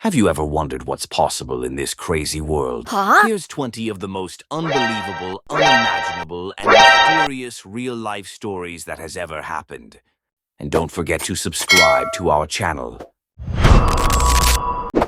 Have you ever wondered what's possible in this crazy world? Huh? Here's 20 of the most unbelievable, unimaginable, and mysterious real-life stories that has ever happened. And don't forget to subscribe to our channel.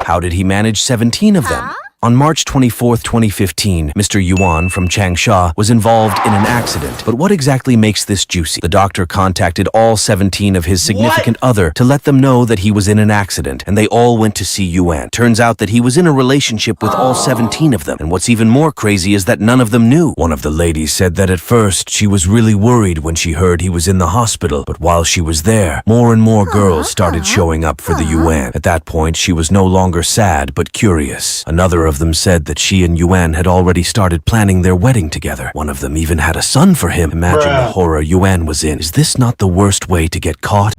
How did he manage 17 of them? On March 24, 2015, Mr. Yuan from Changsha was involved in an accident. But what exactly makes this juicy? The doctor contacted all 17 of his significant other to let them know that he was in an accident, and they all went to see Yuan. Turns out that he was in a relationship with all 17 of them, and what's even more crazy is that none of them knew. One of the ladies said that at first she was really worried when she heard he was in the hospital, but while she was there, more and more girls started showing up for the Yuan. At that point, she was no longer sad, but curious. Another of them said that she and Yuan had already started planning their wedding together. One of them even had a son for him. Imagine the horror Yuan was in. Is this not the worst way to get caught?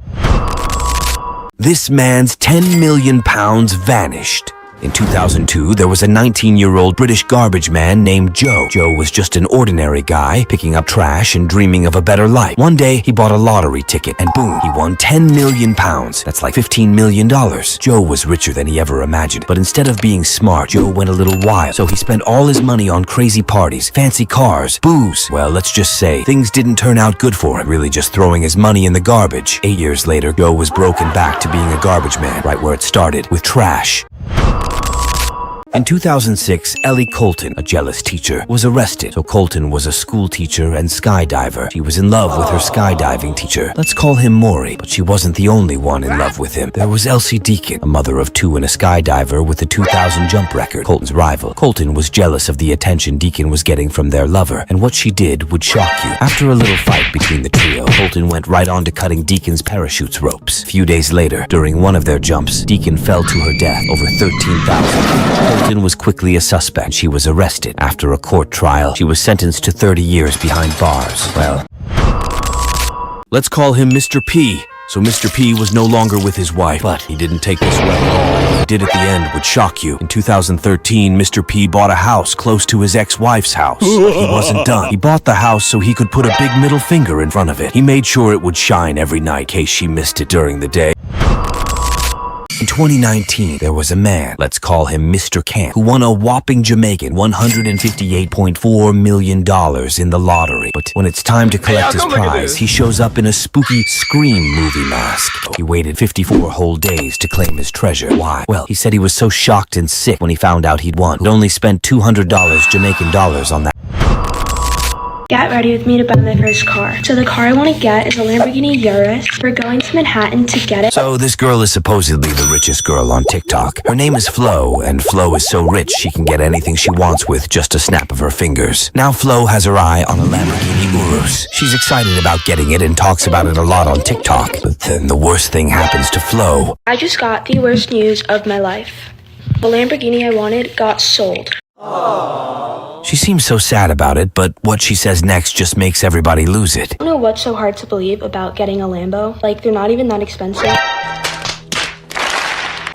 This man's 10 million pounds vanished. In 2002, there was a 19-year-old British garbage man named Joe. Joe was just an ordinary guy, picking up trash and dreaming of a better life. One day, he bought a lottery ticket, and boom, he won 10 million pounds. That's like $15 million. Joe was richer than he ever imagined, but instead of being smart, Joe went a little wild. So he spent all his money on crazy parties, fancy cars, booze. Well, let's just say, things didn't turn out good for him, really just throwing his money in the garbage. 8 years later, Joe was broken back to being a garbage man, right where it started, with trash. In 2006, Ellie Colton, a jealous teacher, was arrested. So Colton was a school teacher and skydiver. She was in love with her skydiving teacher. Let's call him Maury, but she wasn't the only one in love with him. There was Elsie Deacon, a mother of two and a skydiver with a 2,000 jump record, Colton's rival. Colton was jealous of the attention Deacon was getting from their lover, and what she did would shock you. After a little fight between the trio, Colton went right on to cutting Deacon's parachute ropes. A few days later, during one of their jumps, Deacon fell to her death, over 13,000. Colton was quickly a suspect. She was arrested. After a court trial, she was sentenced to 30 years behind bars. Well, let's call him Mr. P. So Mr. P was no longer with his wife, but he didn't take this well at all. What he did at the end would shock you. In 2013, Mr. P bought a house close to his ex-wife's house. But he wasn't done. He bought the house so he could put a big middle finger in front of it. He made sure it would shine every night in case she missed it during the day. In 2019, there was a man, let's call him Mr. Camp, who won a whopping Jamaican $158.4 million in the lottery. But when it's time to collect his prize, he shows up in a spooky Scream movie mask. He waited 54 whole days to claim his treasure. Why? Well, he said he was so shocked and sick when he found out he'd won. He'd only spent $200 Jamaican dollars on that. Get ready with me to buy my first car. So the car I want to get is a Lamborghini Urus. We're going to Manhattan to get it. So this girl is supposedly the richest girl on TikTok. Her name is Flo, and Flo is so rich she can get anything she wants with just a snap of her fingers. Now Flo has her eye on a Lamborghini Urus. She's excited about getting it and talks about it a lot on TikTok. But then the worst thing happens to Flo. I just got the worst news of my life. The Lamborghini I wanted got sold. She seems so sad about it, but what she says next just makes everybody lose it. I don't know what's so hard to believe about getting a Lambo. Like, they're not even that expensive.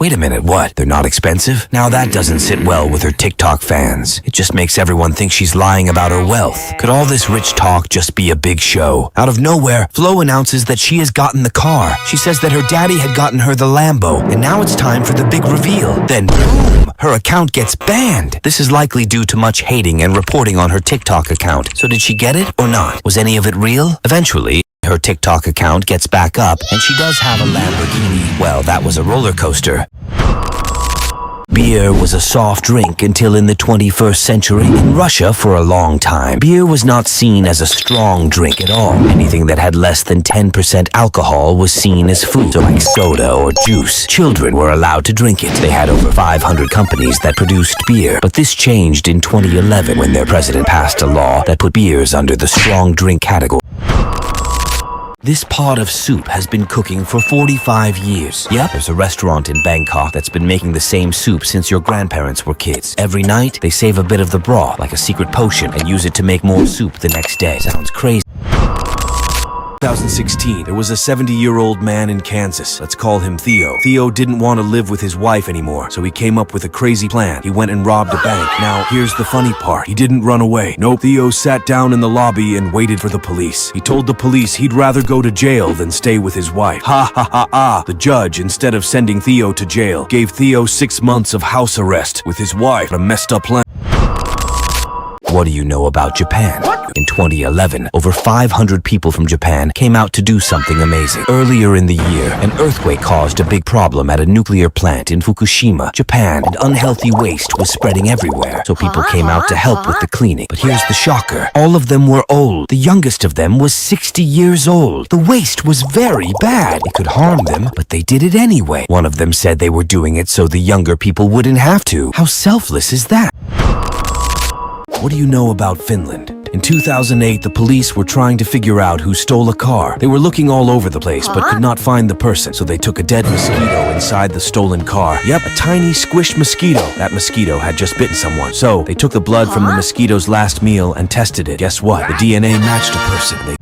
Wait a minute, what? They're not expensive? Now that doesn't sit well with her TikTok fans. It just makes everyone think she's lying about her wealth. Could all this rich talk just be a big show? Out of nowhere, Flo announces that she has gotten the car. She says that her daddy had gotten her the Lambo, and now it's time for the big reveal. Then boom! Her account gets banned. This is likely due to much hating and reporting on her TikTok account. So did she get it or not? Was any of it real? Eventually, her TikTok account gets back up, and she does have a Lamborghini. Well, that was a roller coaster. Beer was a soft drink until in the 21st century. In Russia, for a long time, beer was not seen as a strong drink at all. Anything that had less than 10% alcohol was seen as food, so like soda or juice. Children were allowed to drink it. They had over 500 companies that produced beer. But this changed in 2011 when their president passed a law that put beers under the strong drink category. This pot of soup has been cooking for 45 years. Yep, there's a restaurant in Bangkok that's been making the same soup since your grandparents were kids. Every night, they save a bit of the broth, like a secret potion, and use it to make more soup the next day. Sounds crazy. 2016, there was a 70-year-old man in Kansas. Let's call him Theo. Theo didn't want to live with his wife anymore, so he came up with a crazy plan. He went and robbed a bank. Now, here's the funny part. He didn't run away. Nope, Theo sat down in the lobby and waited for the police. He told the police he'd rather go to jail than stay with his wife. Ha ha ha ha! The judge, instead of sending Theo to jail, gave Theo 6 months of house arrest with his wife. A messed up plan. What do you know about Japan? In 2011, over 500 people from Japan came out to do something amazing. Earlier in the year, an earthquake caused a big problem at a nuclear plant in Fukushima, Japan, and unhealthy waste was spreading everywhere, so people came out to help with the cleaning. But here's the shocker. All of them were old. The youngest of them was 60 years old. The waste was very bad. It could harm them, but they did it anyway. One of them said they were doing it so the younger people wouldn't have to. How selfless is that? What do you know about Finland? In 2008, the police were trying to figure out who stole a car. They were looking all over the place, but could not find the person, so they took a dead mosquito inside the stolen car. Yep, a tiny squished mosquito. That mosquito had just bitten someone. So, they took the blood from the mosquito's last meal and tested it. Guess what? The DNA matched a person.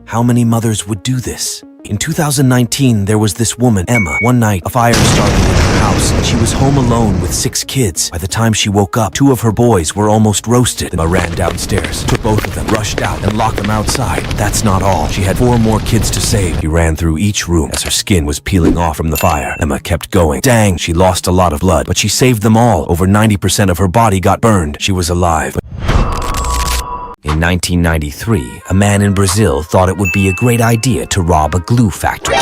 How many mothers would do this? In 2019, there was this woman, Emma. One night, a fire started in her house, and she was home alone with 6 kids. By the time she woke up, 2 of her boys were almost roasted. Emma ran downstairs, took both of them, rushed out, and locked them outside. That's not all. She had 4 more kids to save. She ran through each room as her skin was peeling off from the fire. Emma kept going. Dang, she lost a lot of blood, but she saved them all. Over 90% of her body got burned. She was alive. In 1993, a man in Brazil thought it would be a great idea to rob a glue factory.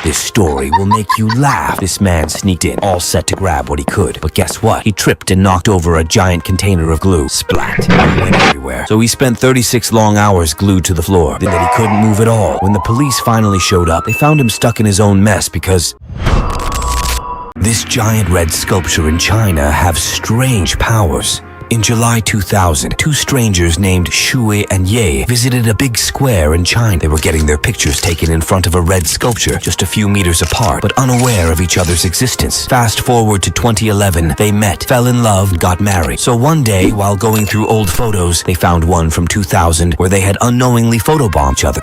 This story will make you laugh. This man sneaked in, all set to grab what he could. But guess what? He tripped and knocked over a giant container of glue. Splat. It went everywhere. So he spent 36 long hours glued to the floor. Then he couldn't move at all. When the police finally showed up, they found him stuck in his own mess because this giant red sculpture in China have strange powers. In July 2000, 2 strangers named Shui and Ye visited a big square in China. They were getting their pictures taken in front of a red sculpture just a few meters apart, but unaware of each other's existence. Fast forward to 2011, they met, fell in love, and got married. So one day, while going through old photos, they found one from 2000 where they had unknowingly photobombed each other.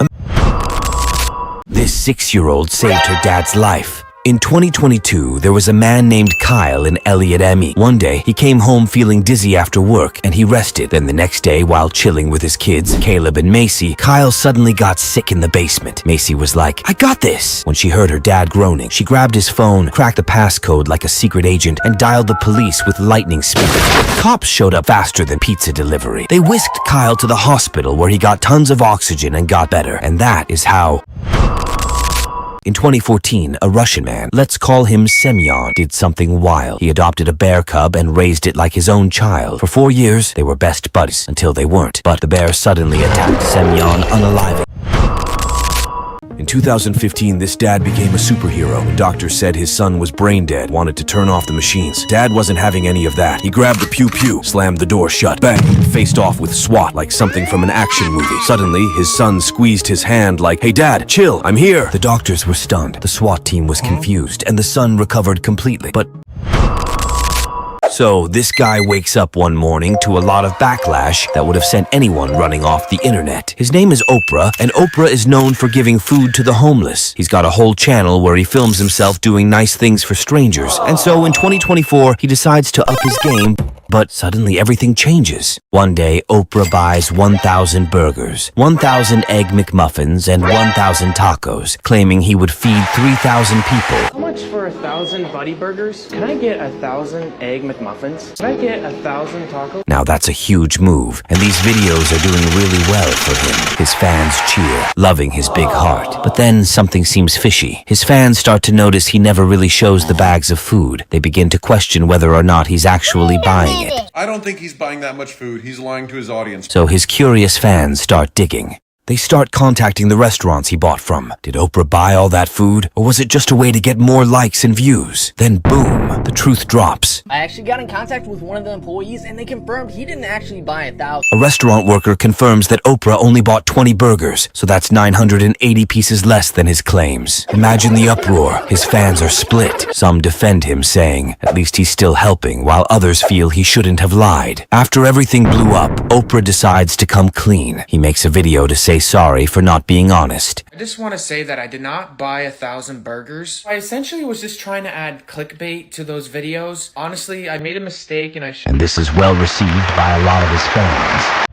This 6-year-old saved her dad's life. In 2022, there was a man named Kyle in Elliott, ME. One day, he came home feeling dizzy after work, and he rested. Then the next day, while chilling with his kids, Caleb and Macy, Kyle suddenly got sick in the basement. Macy was like, "I got this!" When she heard her dad groaning, she grabbed his phone, cracked the passcode like a secret agent, and dialed the police with lightning speed. Cops showed up faster than pizza delivery. They whisked Kyle to the hospital where he got tons of oxygen and got better. And that is how... In 2014, a Russian man, let's call him Semyon, did something wild. He adopted a bear cub and raised it like his own child. For 4 years, they were best buddies until they weren't. But the bear suddenly attacked Semyon unaliving. In 2015, this dad became a superhero. When doctors said his son was brain dead, wanted to turn off the machines. Dad wasn't having any of that. He grabbed the pew-pew, slammed the door shut, bang, and faced off with SWAT like something from an action movie. Suddenly, his son squeezed his hand like, "Hey dad, chill, I'm here." The doctors were stunned. The SWAT team was confused, and the son recovered completely. But so, this guy wakes up one morning to a lot of backlash that would have sent anyone running off the internet. His name is Oprah, and Oprah is known for giving food to the homeless. He's got a whole channel where he films himself doing nice things for strangers. And so, in 2024, he decides to up his game, but suddenly everything changes. One day, Oprah buys 1,000 burgers, 1,000 egg McMuffins, and 1,000 tacos, claiming he would feed 3,000 people. How much for 1,000 Buddy Burgers? Can I get 1,000 egg McMuffins? Can I get 1,000 tacos? Now that's a huge move, and these videos are doing really well for him. His fans cheer, loving his big heart. But then something seems fishy. His fans start to notice he never really shows the bags of food. They begin to question whether or not he's actually buying it. I don't think he's buying that much food. He's lying to his audience. So his curious fans start digging. They start contacting the restaurants he bought from. Did Oprah buy all that food? Or was it just a way to get more likes and views? Then boom, the truth drops. I actually got in contact with one of the employees and they confirmed he didn't actually buy 1,000. A restaurant worker confirms that Oprah only bought 20 burgers, so that's 980 pieces less than his claims. Imagine the uproar. His fans are split. Some defend him, saying, at least he's still helping, while others feel he shouldn't have lied. After everything blew up, Oprah decides to come clean. He makes a video to say sorry for not being honest. I just want to say that I did not buy 1,000 burgers. I essentially was just trying to add clickbait to those videos. Honestly, I made a mistake and And this is well received by a lot of his fans.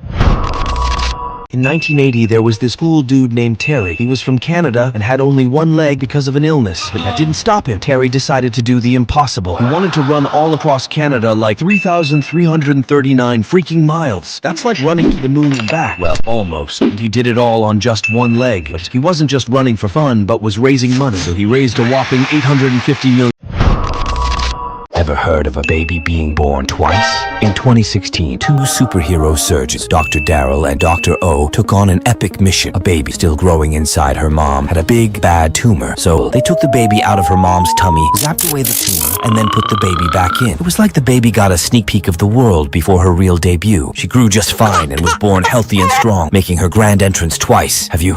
In 1980, there was this cool dude named Terry. He was from Canada and had only one leg because of an illness, but that didn't stop him. Terry decided to do the impossible. He wanted to run all across Canada, like 3,339 freaking miles. That's like running to the moon and back. Well, almost. And he did it all on just one leg. But he wasn't just running for fun, but was raising money. So he raised a whopping $850 million. Ever heard of a baby being born twice? In 2016, two superhero surgeons, Dr. Daryl and Dr. O, took on an epic mission. A baby still growing inside her mom had a big, bad tumor. So they took the baby out of her mom's tummy, zapped away the tumor, and then put the baby back in. It was like the baby got a sneak peek of the world before her real debut. She grew just fine and was born healthy and strong, making her grand entrance twice. Have you